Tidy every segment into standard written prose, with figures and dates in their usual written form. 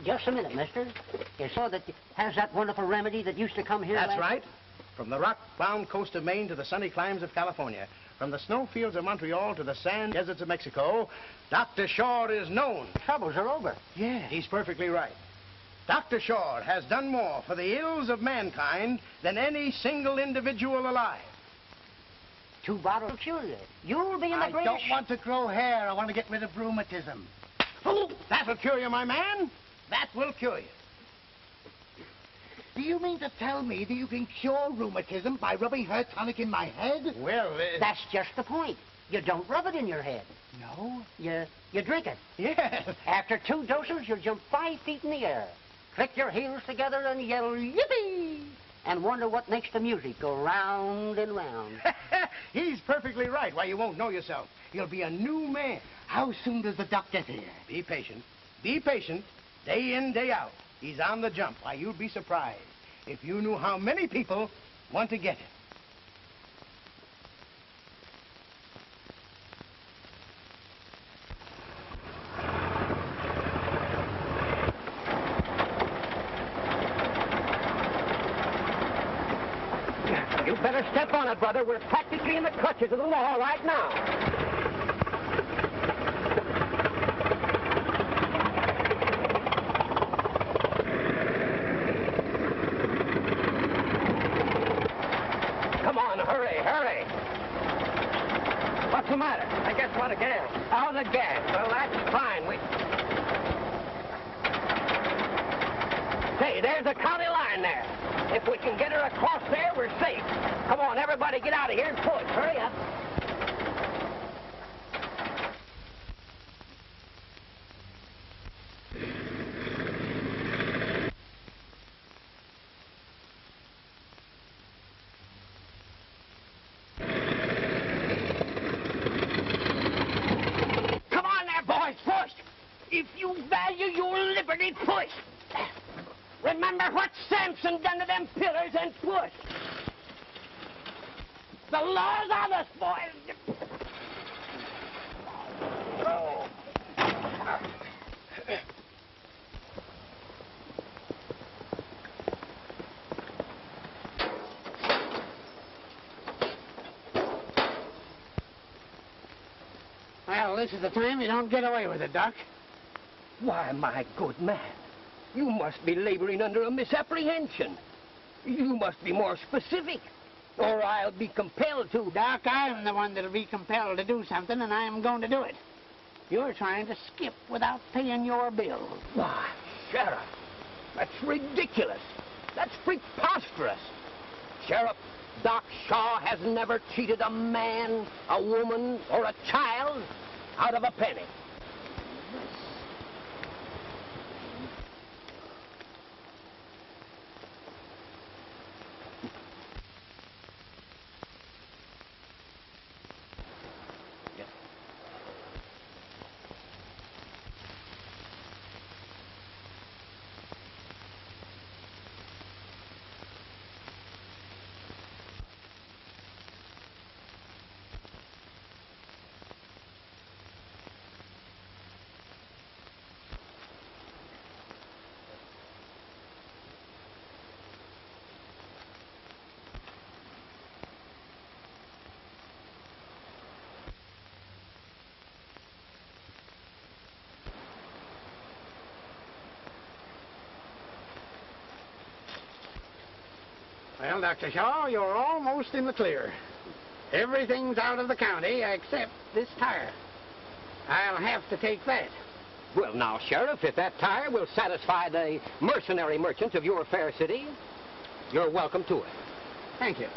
Just a minute, mister. You saw that has that wonderful remedy that used to come here That's right. From the rock-bound coast of Maine to the sunny climes of California, from the snowfields of Montreal to the sand deserts of Mexico, Dr. Shore is known. Troubles are over. Yeah, he's perfectly right. Dr. Shore has done more for the ills of mankind than any single individual alive. 2 bottles will cure you. You'll be in the I don't want to grow hair. I want to get rid of rheumatism. Oh, that'll cure you, my man. That will cure you. Do you mean to tell me that you can cure rheumatism by rubbing hair tonic in my head? Well, That's just the point. You don't rub it in your head. No? You drink it. yes. After 2 doses, you'll jump 5 feet in the air, click your heels together and yell, yippee! And wonder what makes the music go round and round. He's perfectly right. Why, you won't know yourself. You'll be a new man. How soon does the doc get here? Be patient. Be patient. Day in, day out. He's on the jump. Why, you'd be surprised if you knew how many people want to get him. You better step on it, brother. We're practically in the clutches of the law right now. Come on, hurry, hurry. What's the matter? I guess we're out of gas. Out of gas? Well, that's fine. Say, there's a county line there. If we can get her across there, we're safe. Come on, everybody, get out of here and push. Hurry up. Come on there, boys, push. If you value your liberty, push. Remember what Samson done to them pillars and push. The law's on us, boys. Oh. Well, this is the time you don't get away with it, Doc. Why, my good man, you must be laboring under a misapprehension. You must be more specific, or I'll be compelled to. Doc, I'm the one that'll be compelled to do something, and I'm going to do it. You're trying to skip without paying your bill. Why, Sheriff, that's ridiculous. That's preposterous. Sheriff, Doc Shaw has never cheated a man, a woman, or a child out of a penny. Well, Dr. Shaw, you're almost in the clear. Everything's out of the county except this tire. I'll have to take that. Well, now, Sheriff, if that tire will satisfy the mercenary merchants of your fair city, you're welcome to it. Thank you.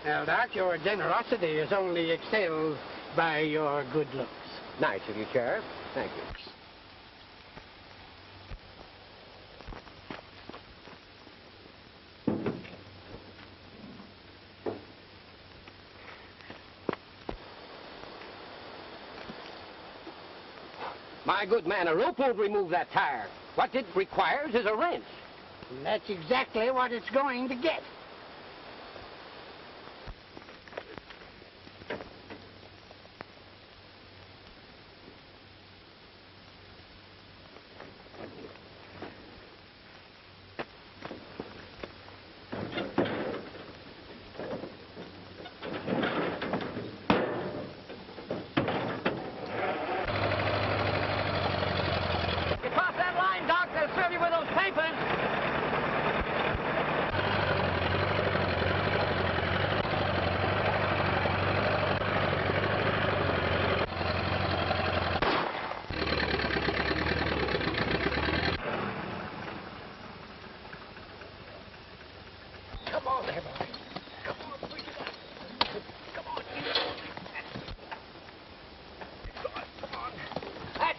Well, Doc, your generosity is only excelled by your good looks. Nice of you, Sheriff. Thank you. My good man, a rope won't remove that tire. What it requires is a wrench. And that's exactly what it's going to get.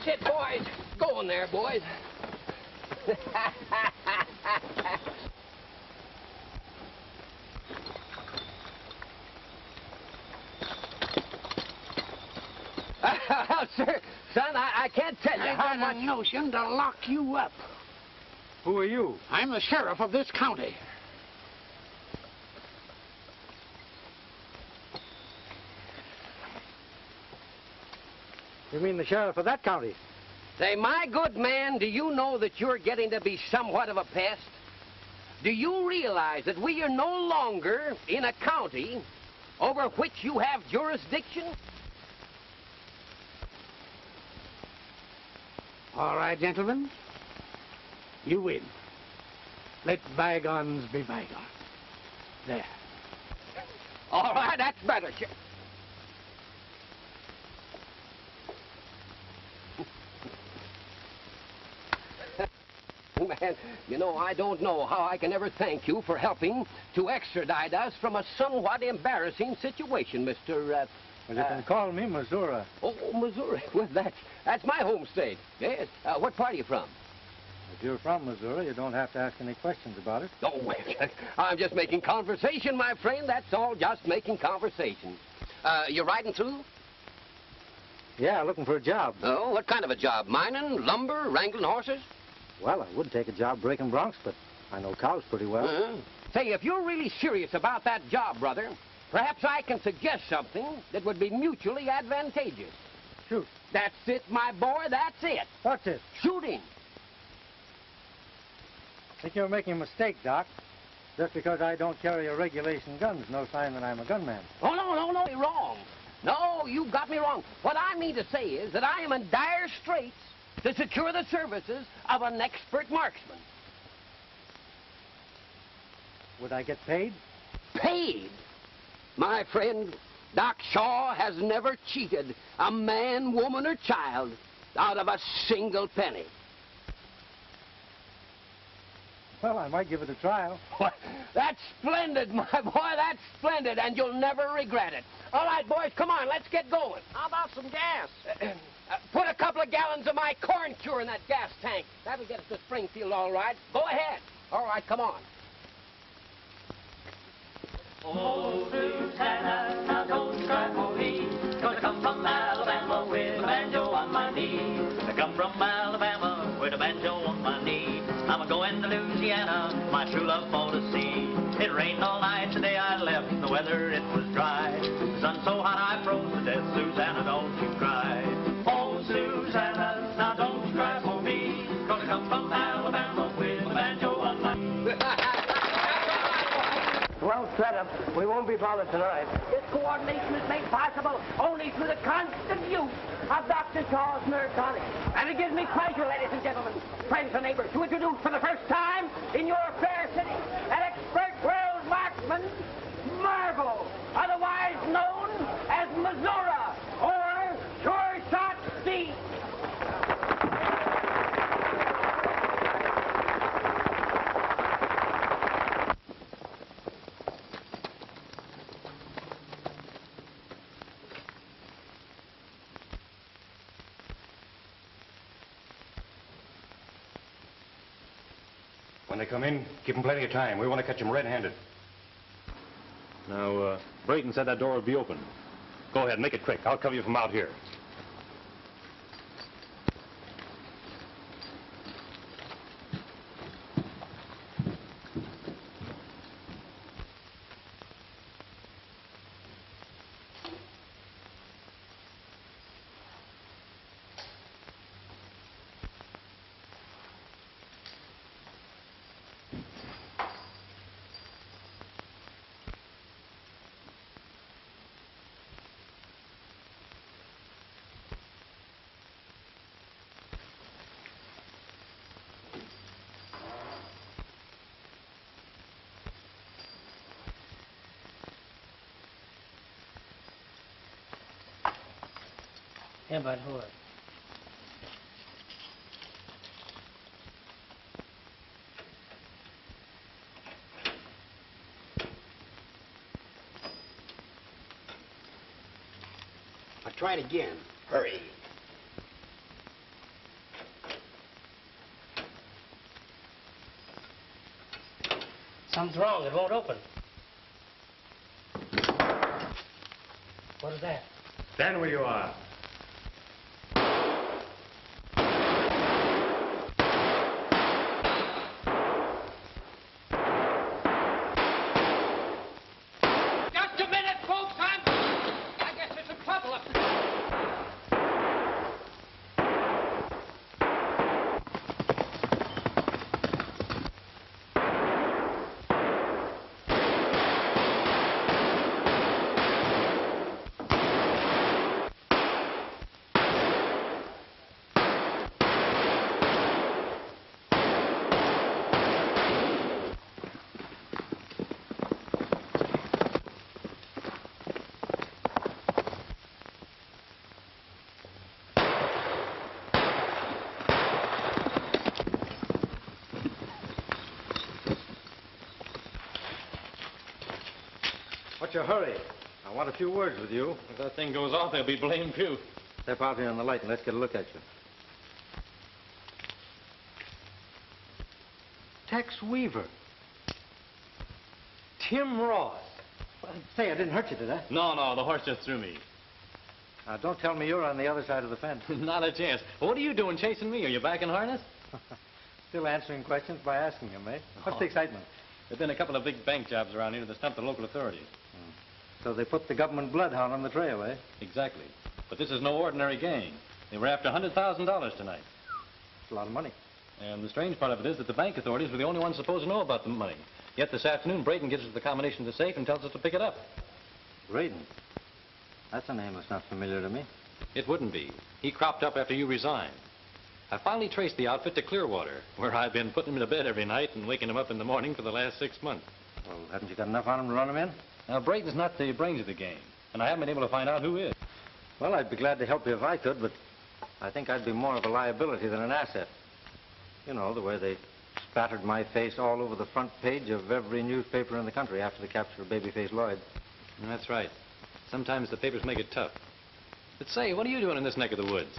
That's it, boys. Go in there, boys. Sir, son, I can't tell you how much... a notion to lock you up. Who are you? I'm the sheriff of this county. You mean the sheriff of that county? Say, my good man, do you know that you're getting to be somewhat of a pest? Do you realize that we are no longer in a county over which you have jurisdiction? All right, gentlemen. You win. Let bygones be bygones. There. All right, that's better. Man, you know, I don't know how I can ever thank you for helping to extradite us from a somewhat embarrassing situation, Mr. Well, you can call me Missouri. Oh, Missouri. Well, that's my home state. Yes. What part are you from? If you're from Missouri, you don't have to ask any questions about it. Oh, well, I'm just making conversation, my friend. That's all, just making conversation. You riding through? Yeah, looking for a job. Oh, what kind of a job? Mining, lumber, wrangling horses? Well, I would take a job breaking broncs, but I know cows pretty well. Say, if you're really serious about that job, brother, perhaps I can suggest something that would be mutually advantageous. Shoot. That's it, my boy, that's it. What's it? Shooting. I think you're making a mistake, Doc. Just because I don't carry a regulation gun is no sign that I'm a gunman. Oh, no, you're wrong. No, you've got me wrong. What I mean to say is that I am in dire straits to secure the services of an expert marksman. Would I get paid? Paid? My friend, Doc Shaw has never cheated a man, woman, or child out of a single penny. Well, I might give it a trial. That's splendid, my boy, that's splendid, and you'll never regret it. All right, boys, come on, let's get going. How about some gas? Put a couple of gallons of my corn cure in that gas tank. That'll get us to Springfield, all right. Go ahead. All right, come on. Oh, Susanna, now don't cry for me, 'cause I come from Alabama with a banjo on my knee. I come from Alabama with a banjo on my knee. I'm a-going to Louisiana, my true love for to see. It rained all night the day I left, the weather it was dry. The sun so hot I froze to death, Susanna, don't you cry. Oh, Susanna, now don't cry for me, 'cause I come from Alabama with a banjo on my knee. Well set up. We won't be bothered tonight. This coordination is made possible only through the constant use of Dr. Shaw's nerve tonic. And it gives me pleasure, ladies and gentlemen, friends and neighbors, to introduce for the first time in your fair city an expert world marksman, Marvel, otherwise known as Missouri, or Sure Shot Steve. When they come in, give them plenty of time. We want to catch them red-handed. Now, Brayton said that door would be open. Go ahead, make it quick. I'll cover you from out here. Yeah, but hold it. I'll try it again. Hurry. Something's wrong. It won't open. What is that? Stand where you are. Just a minute, folks. I guess there's some trouble up there. What's your hurry? I want a few words with you. If that thing goes off, there'll be blamed few. Step out here on the light and let's get a look at you. Tex Weaver. Tim Ross. Well, say, I didn't hurt you, did I? No, the horse just threw me. Now, don't tell me you're on the other side of the fence. Not a chance. What are you doing chasing me? Are you back in harness? Still answering questions by asking them, eh? What's the excitement? There've been a couple of big bank jobs around here to stump the local authorities. So they put the government bloodhound on the trail, eh? Exactly. But this is no ordinary gang. They were after $100,000 tonight. It's a lot of money. And the strange part of it is that the bank authorities were the only ones supposed to know about the money. Yet this afternoon, Braden gives us the combination to the safe and tells us to pick it up. Braden? That's a name that's not familiar to me. It wouldn't be. He cropped up after you resigned. I finally traced the outfit to Clearwater, where I've been putting him to bed every night and waking him up in the morning for the last 6 months. Well, haven't you got enough on him to run him in? Now, Braden's not the brains of the game, and I haven't been able to find out who is. Well, I'd be glad to help you if I could, but I think I'd be more of a liability than an asset. You know, the way they spattered my face all over the front page of every newspaper in the country after the capture of Babyface Lloyd. That's right. Sometimes the papers make it tough. But say, what are you doing in this neck of the woods?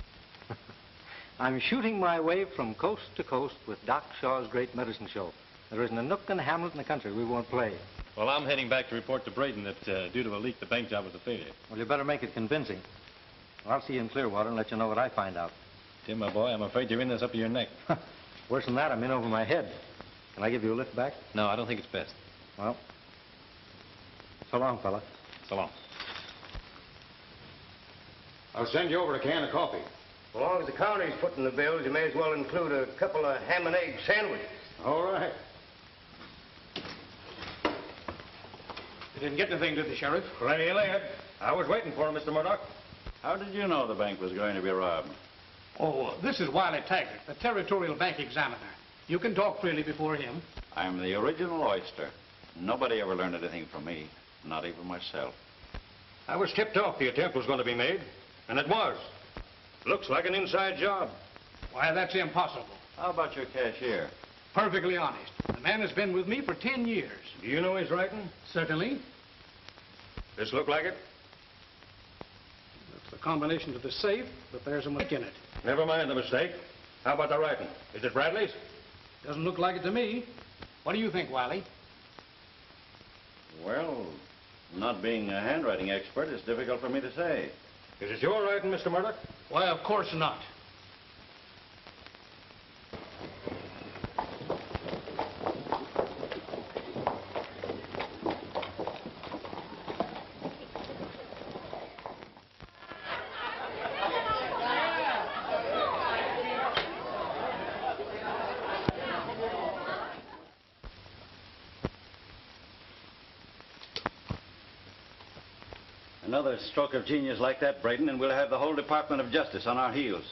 I'm shooting my way from coast to coast with Doc Shaw's Great Medicine Show. There isn't a nook and hamlet in the country we won't play. Well, I'm heading back to report to Braden that due to a leak, the bank job was a failure. Well, you better make it convincing. Well, I'll see you in Clearwater and let you know what I find out. Tim, my boy, I'm afraid you're in this up to your neck. Worse than that, I'm in over my head. Can I give you a lift back? No, I don't think it's best. Well, so long, fella. So long. I'll send you over a can of coffee. As long as the county's putting the bills, you may as well include a couple of ham and egg sandwiches. All right. You didn't get anything, did the Sheriff? Plenty late. I was waiting for him, Mr. Murdoch. How did you know the bank was going to be robbed? Oh, this is Wiley Taggart, the Territorial Bank Examiner. You can talk freely before him. I'm the original oyster. Nobody ever learned anything from me, not even myself. I was tipped off the attempt was going to be made, and it was. Looks like an inside job. Why, that's impossible. How about your cashier? Perfectly honest. The man has been with me for 10 years. Do you know his writing? Certainly. This look like it? That's the combination to the safe, but there's a mistake in it. Never mind the mistake. How about the writing? Is it Bradley's? Doesn't look like it to me. What do you think, Wiley? Well, not being a handwriting expert, it's difficult for me to say. Is it your writing, Mr. Murdoch? Why, of course not. Another stroke of genius like that, Braden, and we'll have the whole Department of Justice on our heels.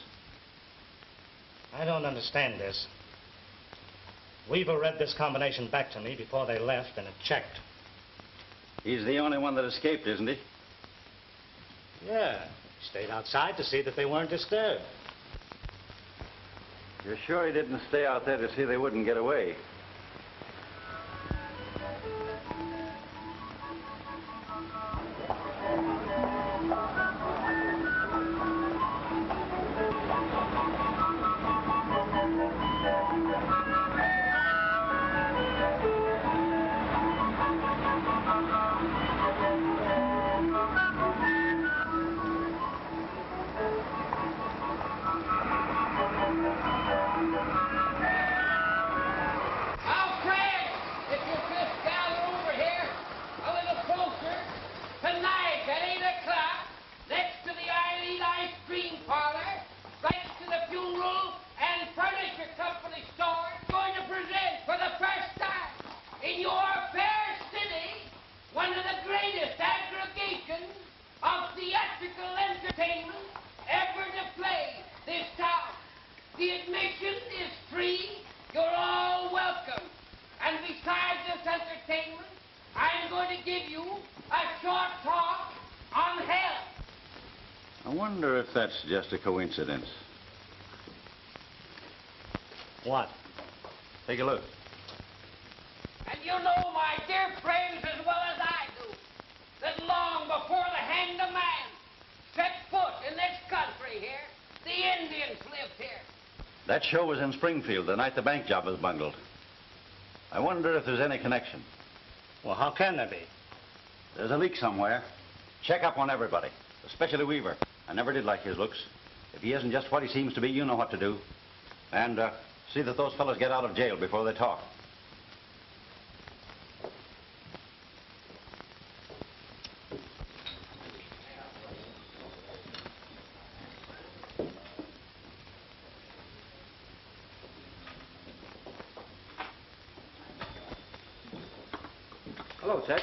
I don't understand this. Weaver read this combination back to me before they left, and it checked. He's the only one that escaped, isn't he? Yeah. He stayed outside to see that they weren't disturbed. You're sure he didn't stay out there to see they wouldn't get away? The admission is free. You're all welcome. And besides this entertainment, I'm going to give you a short talk on hell. I wonder if that's just a coincidence. What? Take a look. And you know, my dear friends, as well as I do, that long before the hanged man set foot in this country here, the Indians lived here. That show was in Springfield the night the bank job was bungled. I wonder if there's any connection. Well, how can there be? There's a leak somewhere. Check up on everybody, especially Weaver. I never did like his looks. If he isn't just what he seems to be, you know what to do. And see that those fellows get out of jail before they talk. Hello, Tex.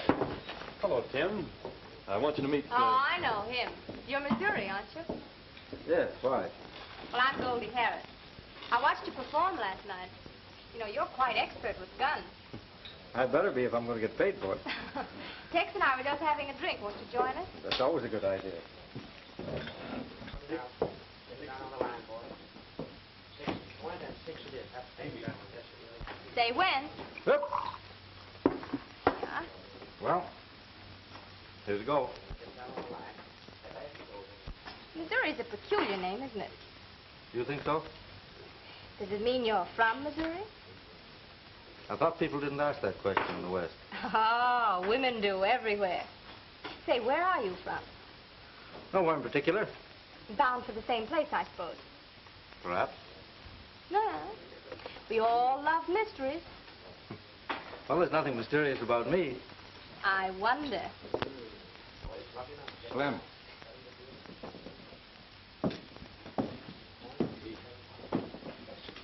Hello, Tim. I want you to meet... Oh, I know him. You're Missouri, aren't you? Yes, why? Well, I'm Goldie Harris. I watched you perform last night. You know, you're quite expert with guns. I'd better be if I'm going to get paid for it. Tex and I were just having a drink. Won't you join us? That's always a good idea. Say when. Yep. Yeah. Well, here's a go. Missouri's a peculiar name, isn't it? You think so? Does it mean you're from Missouri? I thought people didn't ask that question in the West. Oh, women do everywhere. Say, where are you from? Nowhere in particular. Bound for the same place, I suppose. Perhaps. No. We all love mysteries. Well, there's nothing mysterious about me. I wonder. Slim.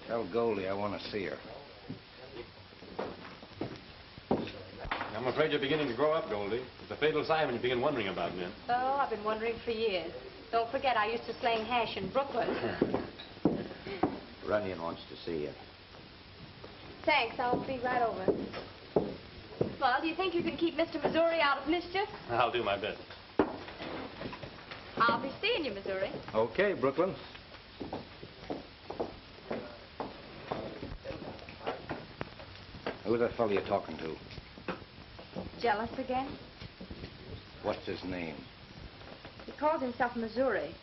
Tell Goldie I want to see her. I'm afraid you're beginning to grow up, Goldie. It's a fatal sign when you begin wondering about men. Oh, I've been wondering for years. Don't forget, I used to sling hash in Brooklyn. Runyon wants to see you. Thanks, I'll be right over. Well, do you think you can keep Mr. Missouri out of mischief? I'll do my best. I'll be seeing you, Missouri. Okay, Brooklyn. Who's that fellow you're talking to? Jealous again? What's his name? He calls himself Missouri.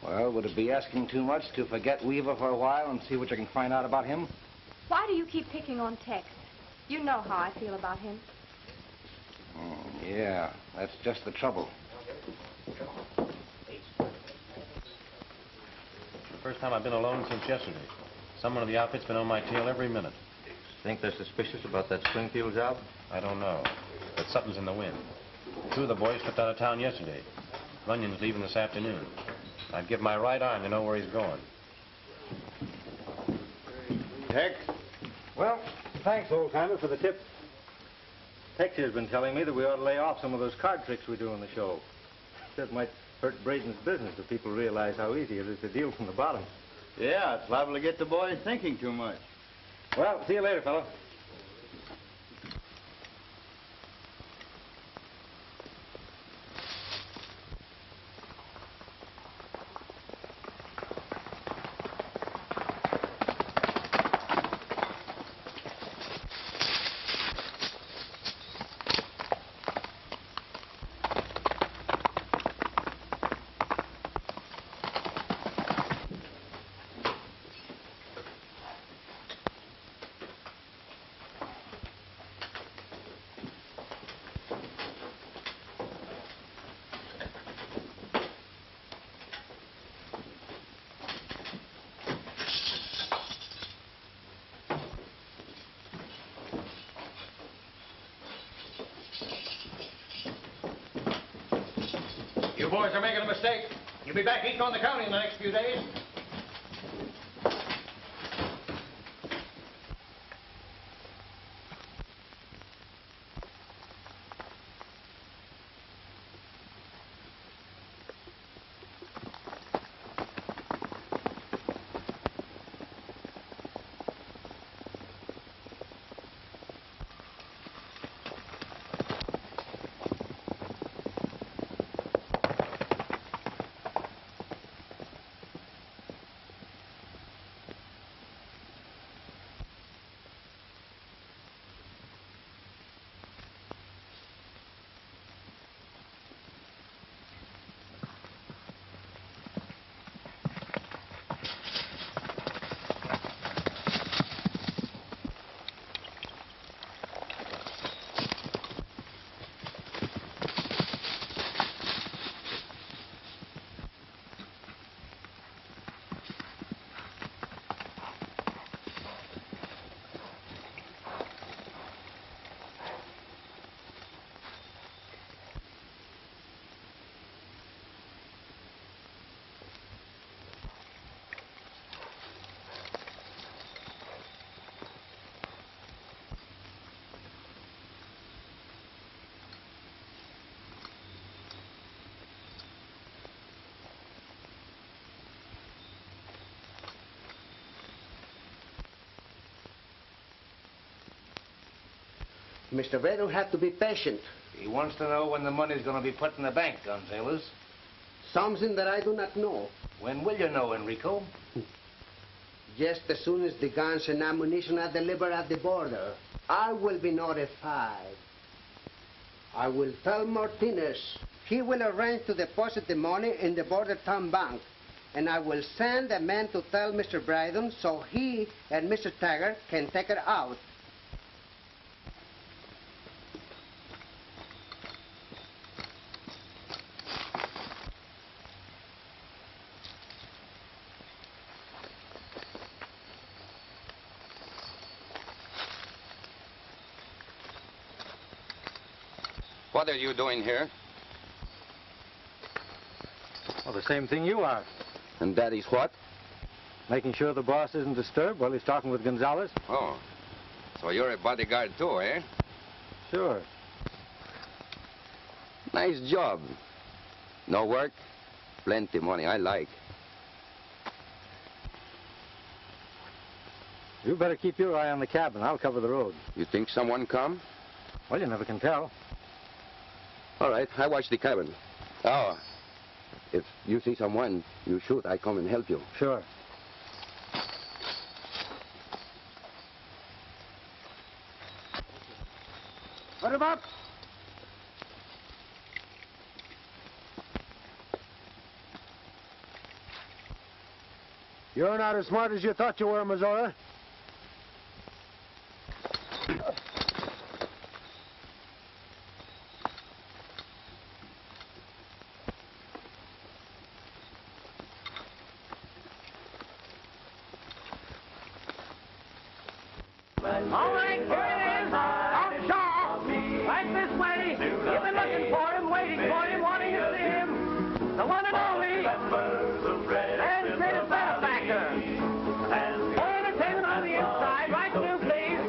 Well, would it be asking too much to forget Weaver for a while and see what you can find out about him? Why do you keep picking on Tex? You know how I feel about him. Yeah, that's just the trouble. The first time I've been alone since yesterday. Someone in the outfit's been on my tail every minute. Think they're suspicious about that Springfield job? I don't know, but something's in the wind. Two of the boys slipped out of town yesterday. Runyon's leaving this afternoon. I'd give my right arm to know where he's going. Tex? Well, thanks, old-timer, for the tip. Tex here's been telling me that we ought to lay off some of those card tricks we do on the show. Said it might hurt Braden's business if people realize how easy it is to deal from the bottom. Yeah, it's liable to get the boys thinking too much. Well, see you later, fella. You boys are making a mistake. You'll be back eating on the county in the next few days. Mr. Braden have to be patient. He wants to know when the money's going to be put in the bank, Gonzalez. Something that I do not know. When will you know, Enrico? Just as soon as the guns and ammunition are delivered at the border, I will be notified. I will tell Martinez. He will arrange to deposit the money in the border town bank. And I will send a man to tell Mr. Bryden so he and Mr. Taggart can take it out. What are you doing here? Well, the same thing you are. And that is what? Making sure the boss isn't disturbed while he's talking with Gonzalez. Oh, so you're a bodyguard too, eh? Sure. Nice job. No work, plenty money. I like. You better keep your eye on the cabin. I'll cover the road. You think someone come? Well, you never can tell. All right, I watch the cabin. Oh, if you see someone, you shoot. I come and help you. Sure. Put him up. You're not as smart as you thought you were, Missouri. All right, here it is. Out Shaw. Right this way. You've been looking for him, waiting for him, wanting to see him. The one and only. And greatest benefactor. Entertainment on the inside. Right through, please.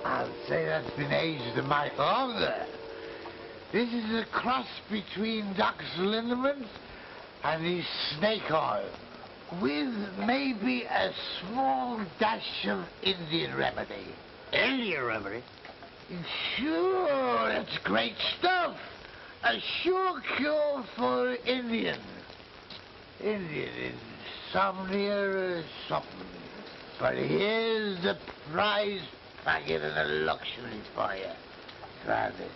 I'll say that's been aged a mite longer. This is a cross between Dr. Lindeman's and his snake oil, with maybe a small dash of Indian remedy. Indian remedy? Sure, it's great stuff. A sure cure for Indian insomnia or something. But here's the prize packet and a luxury for you. Try this.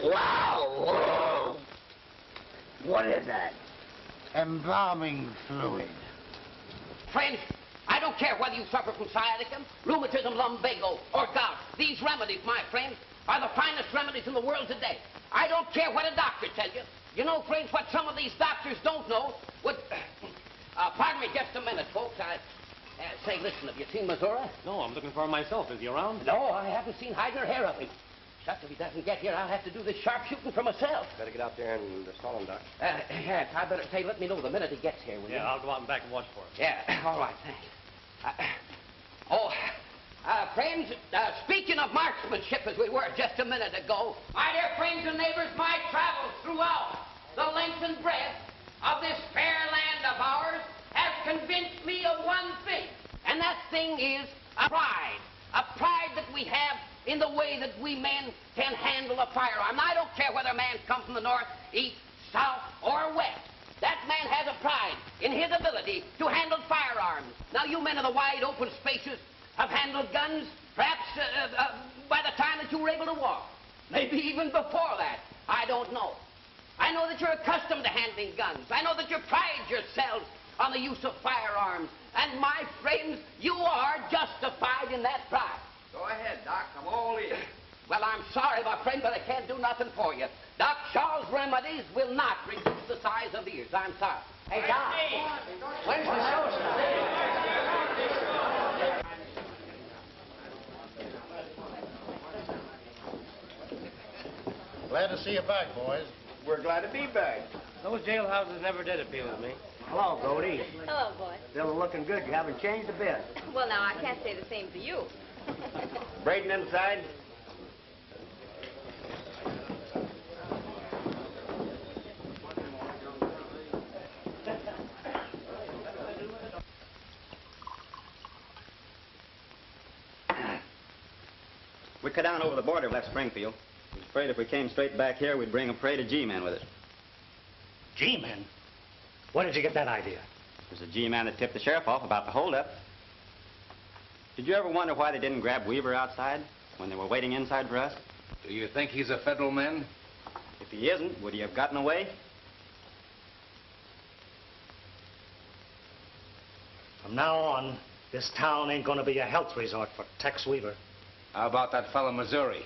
Wow! What is that? Embalming fluid. Friends, I don't care whether you suffer from sciatica, rheumatism, lumbago, or gout. These remedies, my friends, are the finest remedies in the world today. I don't care what a doctor tells you. You know, friends, what some of these doctors don't know would... pardon me just a minute, folks. Say, listen, have you seen Missouri? No, I'm looking for him myself. Is he around? No, I haven't seen hide nor hair of him. Shucks, if he doesn't get here, I'll have to do this sharpshooting for myself. Better get out there and stall him, Doc. Yes, I better say, let me know the minute he gets here, will you? Yeah, I'll go out and back and watch for him. Yeah, all right, thanks. Friends, speaking of marksmanship as we were just a minute ago, my dear friends and neighbors, my travels throughout the length and breadth of this fair land of ours has convinced me of one thing, and that thing is a pride that we have in the way that we men can handle a firearm. Now, I don't care whether a man's come from the north, east, south, or west. That man has a pride in his ability to handle firearms. Now, you men of the wide open spaces have handled guns, perhaps by the time that you were able to walk. Maybe even before that. I don't know. I know that you're accustomed to handling guns. I know that you pride yourselves on the use of firearms. And my friends, you are justified in that pride. Go ahead, Doc. I'm all in. Well, I'm sorry, my friend, but I can't do nothing for you. Doc Shaw's remedies will not reduce the size of the ears. I'm sorry. Hey, Doc, when's the show start? Glad to see you back, boys. We're glad to be back. Those jailhouses never did appeal to me. Hello, Goldie. Hello, boy. Still looking good. You haven't changed a bit. Well, now, I can't say the same for you. Braden inside? We cut down over the border, left Springfield. I was afraid if we came straight back here, we'd bring a parade of G-men with us. G-men? Where did you get that idea? It was the G-man that tipped the sheriff off about the holdup. Did you ever wonder why they didn't grab Weaver outside when they were waiting inside for us? Do you think he's a federal man? If he isn't, would he have gotten away? From now on, this town ain't gonna be a health resort for Tex Weaver. How about that fellow Missouri?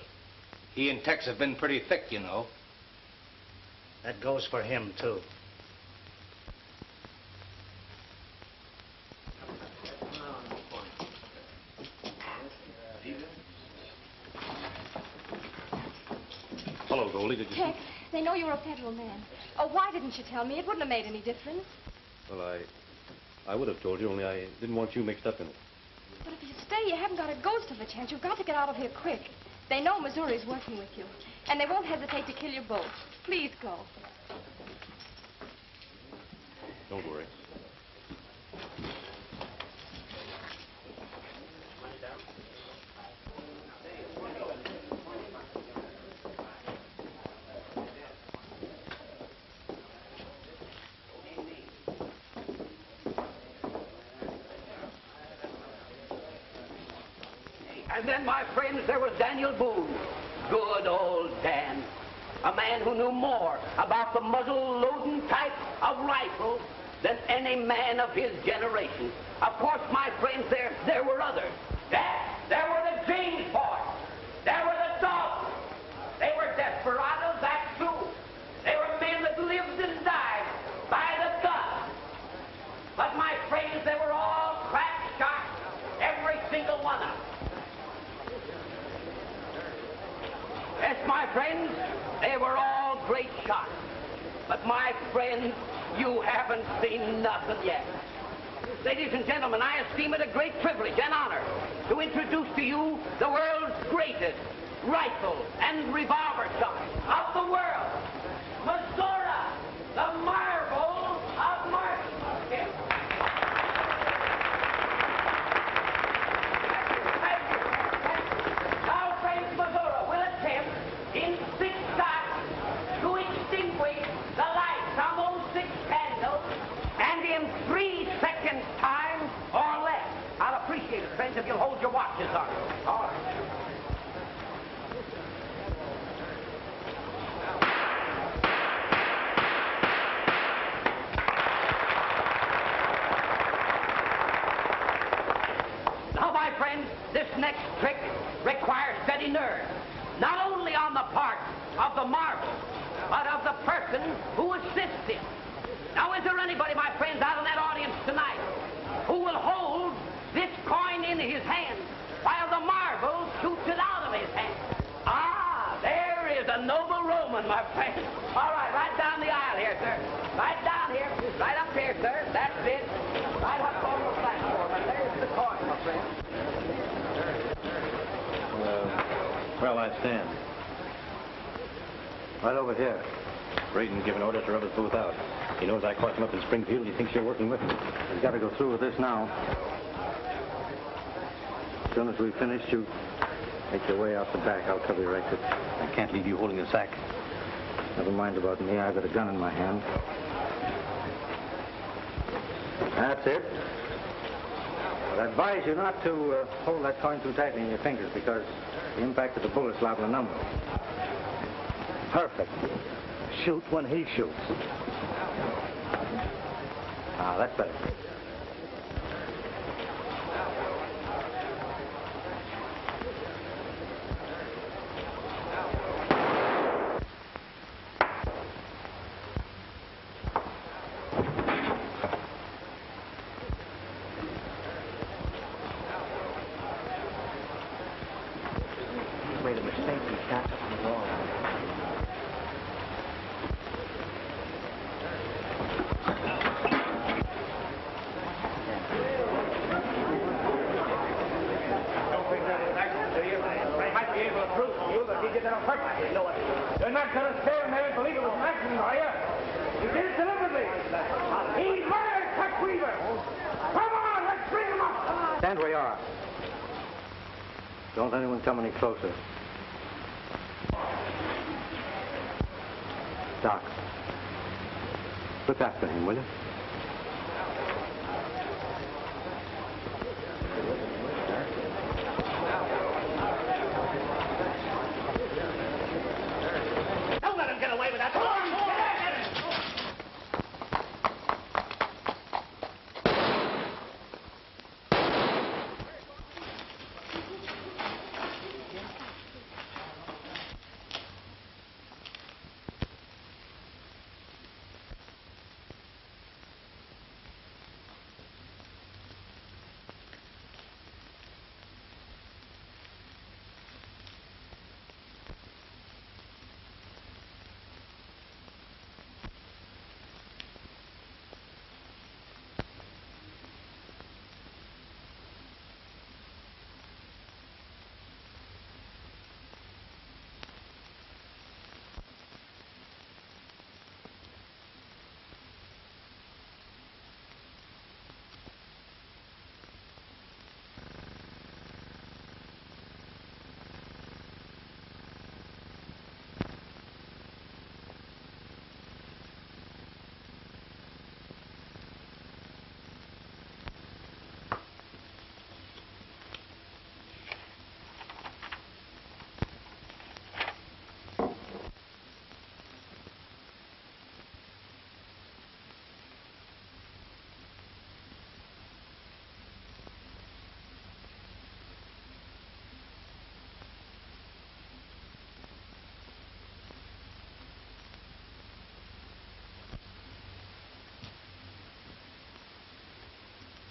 He and Tex have been pretty thick, you know. That goes for him, too. Hello, Goldie. Did you Tex, they know you're a federal man. Oh, why didn't you tell me? It wouldn't have made any difference. Well, I would have told you, only I didn't want you mixed up in it. But if you stay, you haven't got a ghost of a chance. You've got to get out of here quick. They know Missouri's working with you, and they won't hesitate to kill you both. Please go. Don't worry. And then, my friends, there was Daniel Boone. Good old Dan. A man who knew more about the muzzle-loading type of rifle than any man of his generation. Of course, my friends, there were others. There were the James boys. There were the dogs. They were desperados, that's true. They were men that lived and died by the gun. But, my friends, they were all crack shots, every single one of them. Yes, my friends, they were all great shots. But, my friends, you haven't seen nothing yet. Ladies and gentlemen, I esteem it a great privilege and honor to introduce to you the world's greatest rifle and revolver shot of the world, Missouri, the marvel of marksmanship. Now, friends, Missouri will attempt in 6 shots to extinguish the lights on those 6 candles, and in 3 seconds' time or less. I'll appreciate it, friends, if you'll hold your watches on. All right. Now, my friends, this next trick requires steady nerve, not only on the part of the marvel, but of the person who assists him. Now, is there anybody, my friends, out in that audience tonight who will hold this coin in his hand while the marble shoots it out of his hand? Ah, there is a noble Roman, my friend. All right down the aisle here, sir. Right down here, right up here, sir. That's it. Right up on the platform, and there's the coin, my friend. Where'll I stand? Right over here. Braden's given orders to rub us both out. He knows I caught him up in Springfield. He thinks you're working with him. We've got to go through with this now. As soon as we've finished, you make your way out the back. I'll cover your exit. I can't leave you holding the sack. Never mind about me. I've got a gun in my hand. That's it. But I advise you not to hold that coin too tightly in your fingers because the impact of the bullet's liable to numb them. Perfect. Shoot when he shoots. Ah, that's better. He's made a mistake. He shot the ball. truth, you. But he did that on purpose. I know it. You're not going to stand there and believe it was an accident, are you? He did it deliberately. He murdered Tex Weaver. Come on, let's bring him up. Stand where you are. Don't anyone come any closer. Doc, look after him, will you? Don't let him get away with that. Come on,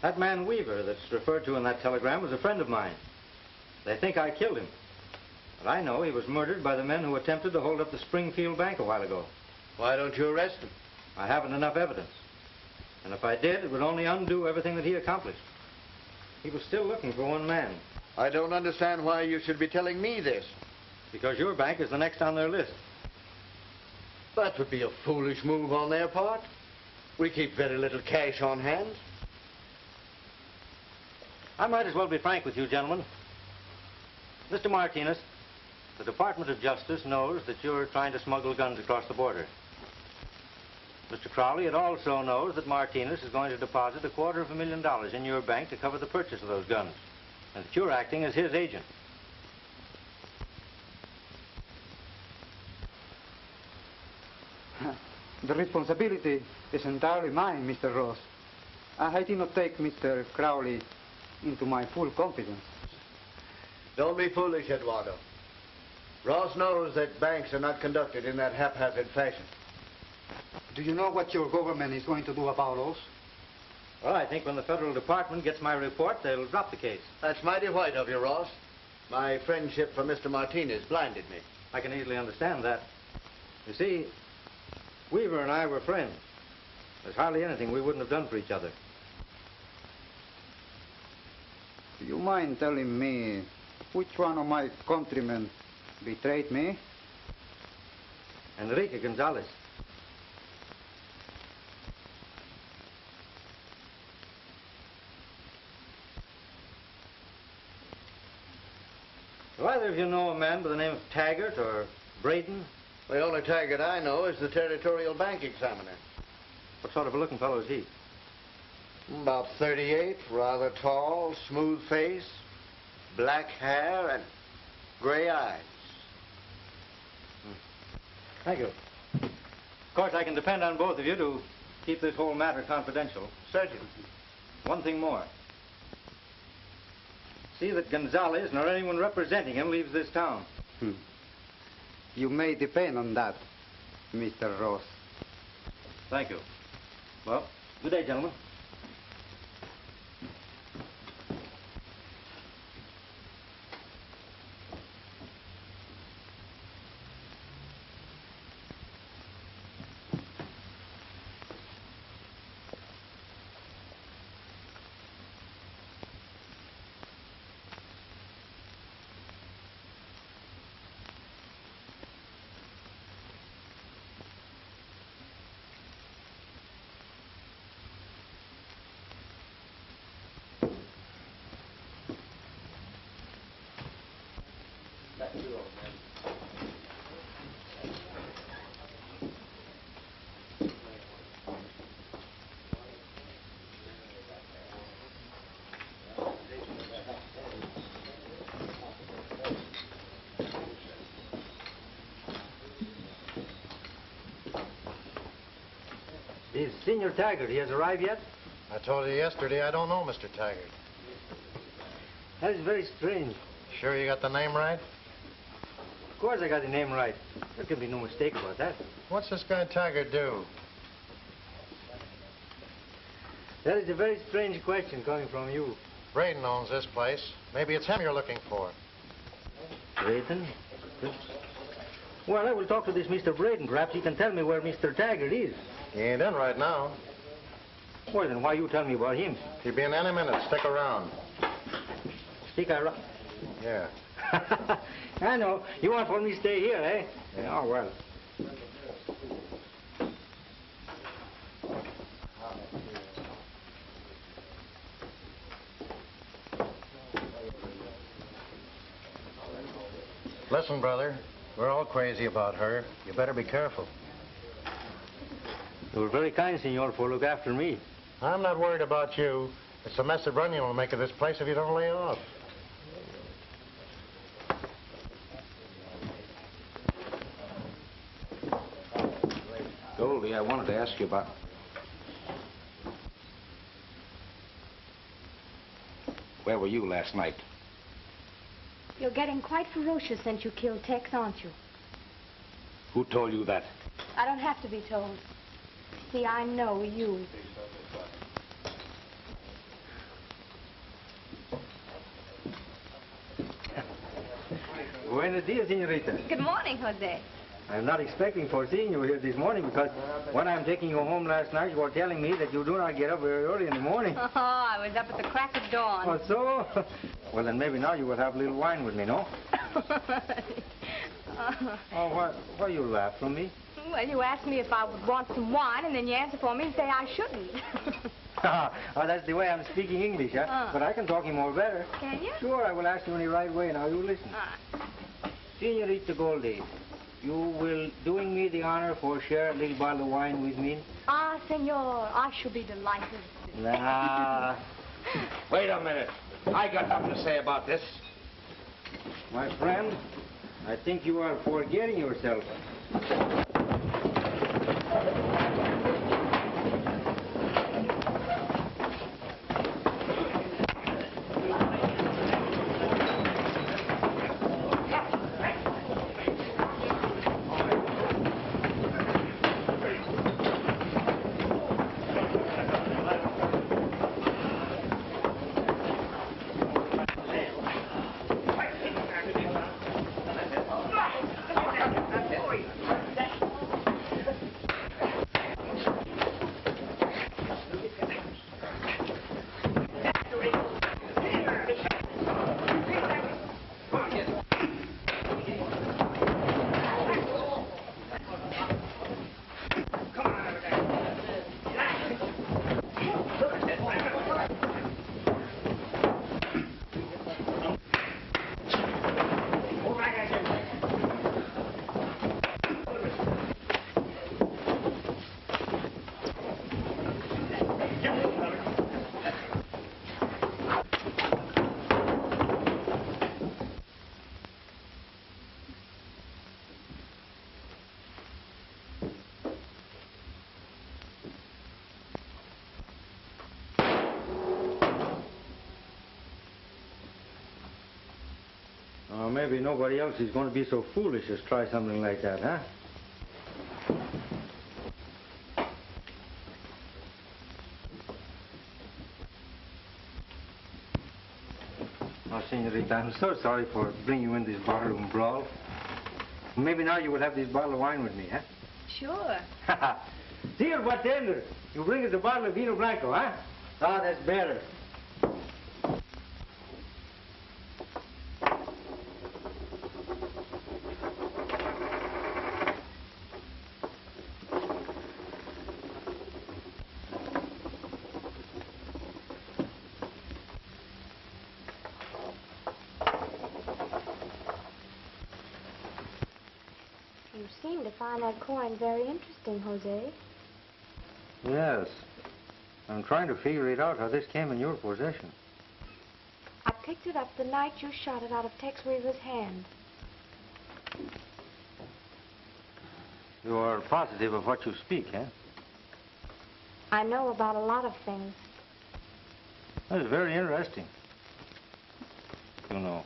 That man Weaver that's referred to in that telegram was a friend of mine. They think I killed him. But I know he was murdered by the men who attempted to hold up the Springfield Bank a while ago. Why don't you arrest him? I haven't enough evidence. And if I did, it would only undo everything that he accomplished. He was still looking for one man. I don't understand why you should be telling me this. Because your bank is the next on their list. That would be a foolish move on their part. We keep very little cash on hand. I might as well be frank with you, gentlemen. Mr. Martinez, the Department of Justice knows that you're trying to smuggle guns across the border. Mr. Crowley, it also knows that Martinez is going to deposit $250,000 in your bank to cover the purchase of those guns, and that you're acting as his agent. The responsibility is entirely mine, Mr. Ross. I did not take Mr. Crowley into my full confidence. Don't be foolish, Eduardo. Ross knows that banks are not conducted in that haphazard fashion. Do you know what your government is going to do about us? Well, I think when the federal department gets my report, they'll drop the case. That's mighty white of you, Ross. My friendship for Mr. Martinez blinded me. I can easily understand that. You see, Weaver and I were friends. There's hardly anything we wouldn't have done for each other. Do you mind telling me which one of my countrymen betrayed me? Enrique Gonzalez. Do either of you know a man by the name of Taggart or Braden? The only Taggart I know is the Territorial Bank Examiner. What sort of a looking fellow is he? About 38, rather tall, smooth face, black hair, and gray eyes. Thank you. Of course, I can depend on both of you to keep this whole matter confidential. Certainly. One thing more. See that Gonzalez nor anyone representing him leaves this town. You may depend on that, Mr. Ross. Thank you. Well, good day, gentlemen. Is Senor Taggart, he has arrived yet? I told you yesterday I don't know Mr. Taggart. That is very strange. Sure you got the name right? Of course I got the name right. There can be no mistake about that. What's this guy Taggart do? That is a very strange question coming from you. Braden owns this place. Maybe it's him you're looking for. Braden? Well, I will talk to this Mr. Braden. Perhaps he can tell me where Mr. Taggart is. He ain't in right now. Well, then why you tell me about him? He'll be in any minute. Stick around. Stick around? Yeah. I know. You want for me to stay here, eh? Yeah. Oh, well. Listen, brother. We're all crazy about her. You better be careful. You were very kind, senor, for look after me. I'm not worried about you. It's the mess that Runyon will make of this place if you don't lay off. Goldie, I wanted to ask you about... Where were you last night? You're getting quite ferocious since you killed Tex, aren't you? Who told you that? I don't have to be told. See, I know you. Buenos dias, senorita. Good morning, Jose. I'm not expecting for seeing you here this morning because when I'm taking you home last night, you were telling me that you do not get up very early in the morning. Oh, I was up at the crack of dawn. Oh, so? Well, then maybe now you will have a little wine with me, no? Oh, why you laugh from me? Well, you asked me if I would want some wine, and then you answer for me and say I shouldn't. Oh, that's the way I'm speaking English, huh? But I can talk him more better. Can you? Sure, I will ask you in the right way. Now, you listen. Senorita Goldie, you will doing me the honor for share a little bottle of wine with me? Ah, senor, I shall be delighted. Nah. Wait a minute. I got something to say about this. My friend, I think you are forgetting yourself. Maybe nobody else is going to be so foolish as try something like that, huh? Oh, senorita, I'm so sorry for bringing you in this barroom brawl. Maybe now you will have this bottle of wine with me, huh? Sure. Dear bartender, you bring us a bottle of Vino Blanco, huh? Ah, that's better. seem to find that coin very interesting, Jose. Yes. I'm trying to figure it out how this came in your possession. I picked it up the night you shot it out of Tex Weaver's hand. You are positive of what you speak, eh? I know about a lot of things. That is very interesting. You know.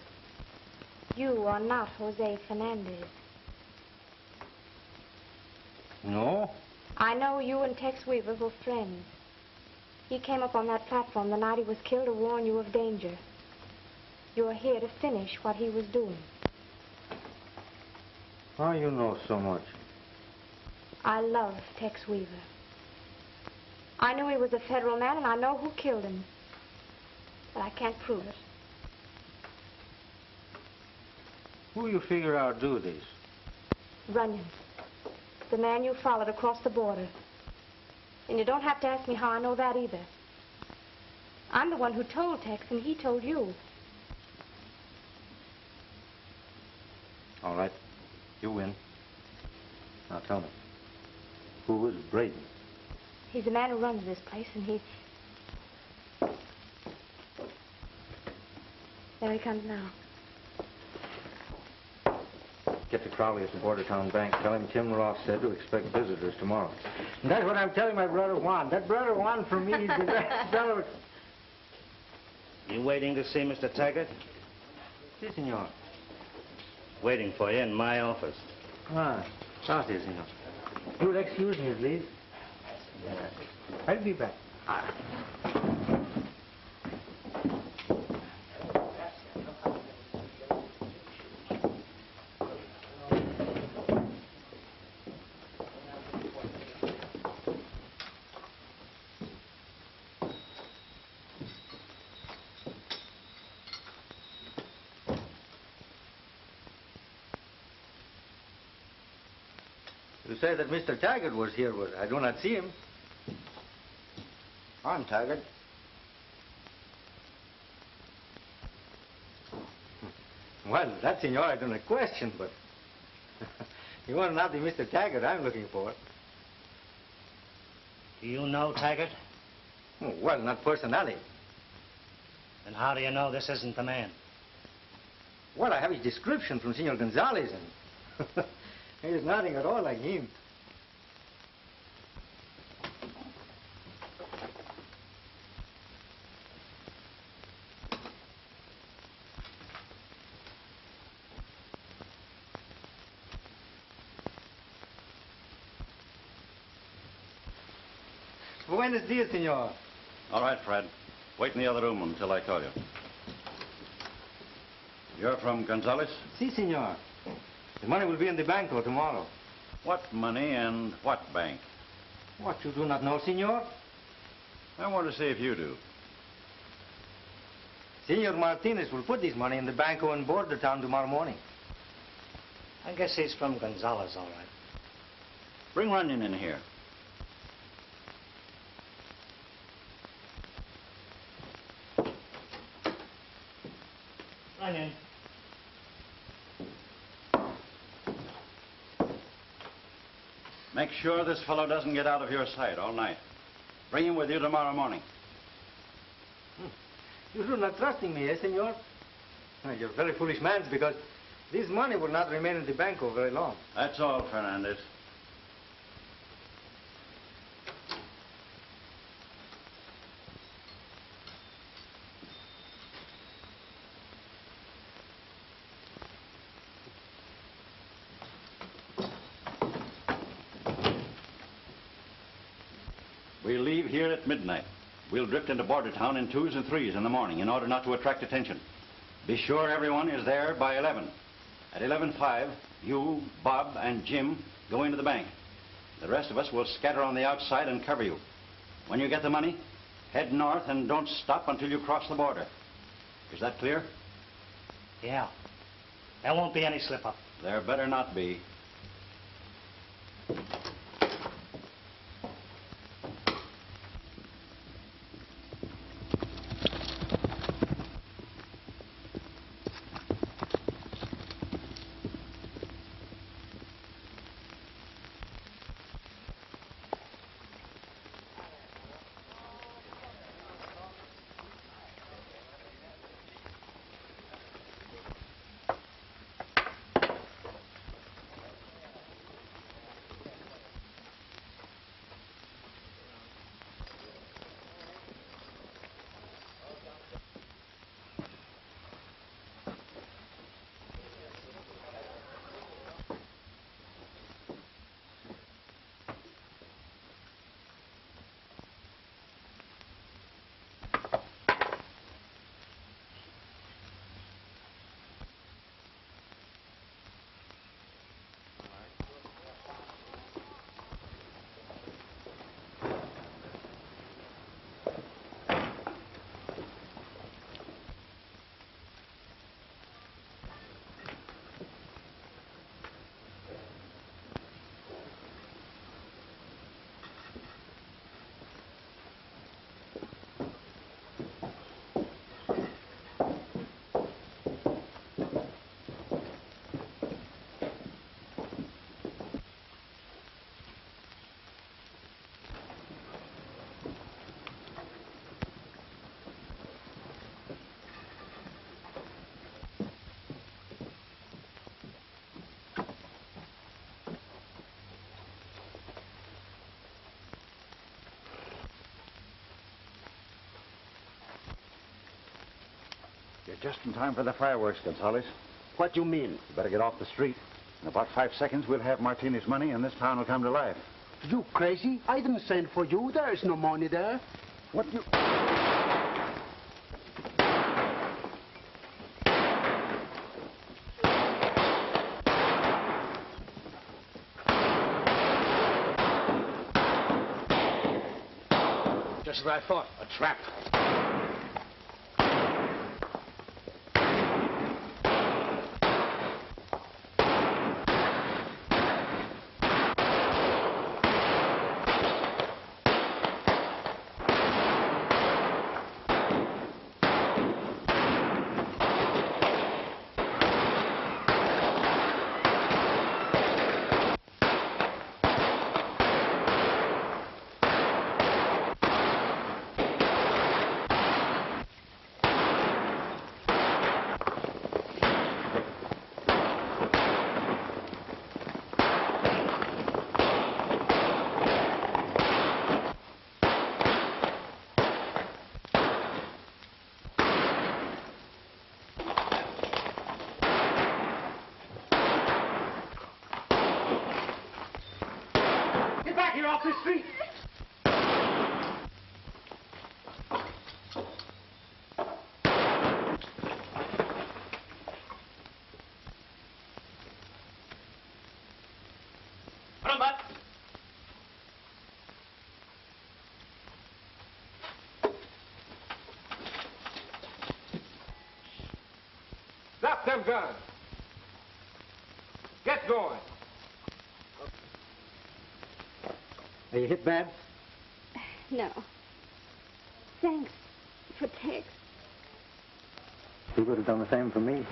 You are not Jose Fernandez. No? I know you and Tex Weaver were friends. He came up on that platform the night he was killed to warn you of danger. You are here to finish what he was doing. How you know so much? I love Tex Weaver. I knew he was a federal man, and I know who killed him. But I can't prove it. Who you figure out do this? Runyon. The man you followed across the border. And you don't have to ask me how I know that either. I'm the one who told Tex, and he told you. All right. You win. Now tell me. Who was Braden? He's the man who runs this place, and he... There he comes now. Get to Crowley at the Border Town Bank. Tell him Tim Ross said to expect visitors tomorrow. And that's what I'm telling my brother Juan. That brother Juan for me is the best fellow. You waiting to see Mr. Taggart? Si, senor. Waiting for you in my office. Ah, gracias, senor. You'll excuse me, please. I'll be back. You say that Mr. Taggart was here, but I do not see him. I'm Taggart. Well, that, senor, I do not question, but you are not the Mr. Taggart I'm looking for. Do you know Taggart? Oh, well, not personally. Then how do you know this isn't the man? Well, I have his description from Senor Gonzalez, and he is nothing at all like him. Buenos dias, senor. All right, Fred. Wait in the other room until I call you. You're from Gonzales? Si, senor. The money will be in the banco tomorrow. What money and what bank? What, you do not know, senor? I want to see if you do. Senor Martinez will put this money in the banco in Border Town tomorrow morning. I guess he's from Gonzales, all right. Bring Runyon in here. Runyon. Make sure this fellow doesn't get out of your sight all night. Bring him with you tomorrow morning. You do not trust in me, eh, senor? You're a very foolish man, because this money will not remain in the banco very long. That's all, Fernandez. We'll leave here at midnight. We'll drift into Border Town in 2s and 3s in the morning in order not to attract attention. Be sure everyone is there by 11. At 11:05, you, Bob, and Jim go into the bank. The rest of us will scatter on the outside and cover you. When you get the money, head north and don't stop until you cross the border. Is that clear? Yeah. There won't be any slip-up. There better not be. You're just in time for the fireworks, Gonzales. What do you mean? You better get off the street. In about 5 seconds, we'll have Martinez's money, and this town will come to life. You crazy? I didn't send for you. There is no money there. What you... Just as I thought, a trap. Off the street. Put on, Bud. Drop them guns. Get going. Are you hit bad? No. Thanks for Tex. He would have done the same for me.